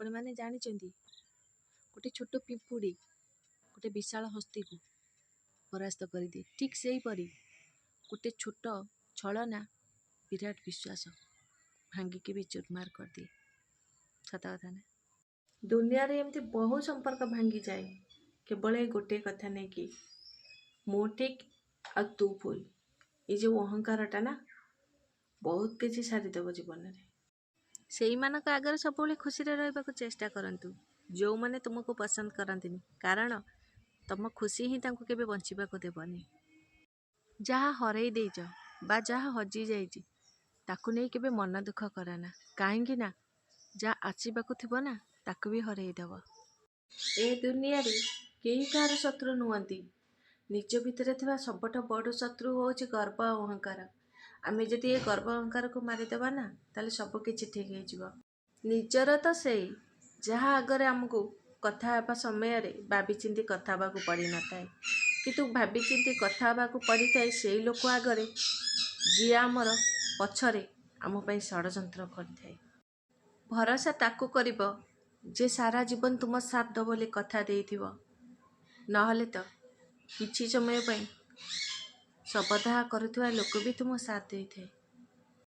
ଆପଣମାନେ ଜାଣିଛନ୍ତି ଗୋଟେ ଛୋଟ ପିମ୍ପୁଡ଼ି ଗୋଟେ ବିଶାଳ ହସ୍ତିକୁ ପରାସ୍ତ କରିଦିଏ। ଠିକ୍ ସେହିପରି ଗୋଟେ ଛୋଟ ଛଳନା ବିରାଟ ବିଶ୍ୱାସ ଭାଙ୍ଗିକି ବି ଚୁରମାର କରିଦିଏ। ସତ କଥା ନା? ଦୁନିଆରେ ଏମିତି ବହୁ ସମ୍ପର୍କ ଭାଙ୍ଗିଯାଏ କେବଳ ଏ ଗୋଟିଏ କଥା ନେଇକି, ମୁଁ ଠିକ୍ ଆଉ ତୁ ଭୁଲ। ଏ ଯେଉଁ ଅହଙ୍କାରଟା ନା ବହୁତ କିଛି ସାରିଦେବ ଜୀବନରେ। ସେଇମାନଙ୍କ ଆଗରେ ସବୁବେଳେ ଖୁସିରେ ରହିବାକୁ ଚେଷ୍ଟା କରନ୍ତୁ ଯେଉଁମାନେ ତୁମକୁ ପସନ୍ଦ କରନ୍ତିନି, କାରଣ ତମ ଖୁସି ହିଁ ତାଙ୍କୁ କେବେ ବଞ୍ଚିବାକୁ ଦେବନି। ଯାହା ହରେଇ ଦେଇଛ ବା ଯାହା ହଜିଯାଇଛି ତାକୁ ନେଇ କେବେ ମନ ଦୁଃଖ କରନା, କାହିଁକି ନା ଯାହା ଆସିବାକୁ ଥିବ ନା ତାକୁ ବି ହରେଇ ଦେବ। ଏ ଦୁନିଆରେ କେହି କାହାର ଶତ୍ରୁ ନୁହନ୍ତି। ନିଜ ଭିତରେ ଥିବା ସବୁଠୁ ବଡ଼ ଶତ୍ରୁ ହେଉଛି ଗର୍ବ ଆଉ ଅହଙ୍କାର। ଆମେ ଯଦି ଏ ଗର୍ବ ଅହଙ୍କାରକୁ ମାରିଦେବା ନା ତାହେଲେ ସବୁ କିଛି ଠିକ୍ ହେଇଯିବ। ନିଜର ତ ସେଇ ଯାହା ଆଗରେ ଆମକୁ କଥା ହେବା ସମୟରେ ଭାବିଚିନ୍ତି କଥା ହେବାକୁ ପଡ଼ିନଥାଏ, କିନ୍ତୁ ଭାବିଚିନ୍ତି କଥା ହେବାକୁ ପଡ଼ିଥାଏ ସେଇ ଲୋକ ଆଗରେ ଯିଏ ଆମର ପଛରେ ଆମ ପାଇଁ ଷଡ଼ଯନ୍ତ୍ର କରିଥାଏ। ଭରସା ତାକୁ କରିବ ଯେ ସାରା ଜୀବନ ତୁମ ସାଥ ଦେବ ବୋଲି କଥା ଦେଇଥିବ, ନହେଲେ ତ କିଛି ସମୟ ପାଇଁ ଶବଦାହ କରୁଥିବା ଲୋକ ବି ତୁମ ସାଥ ଦେଇଥାଏ।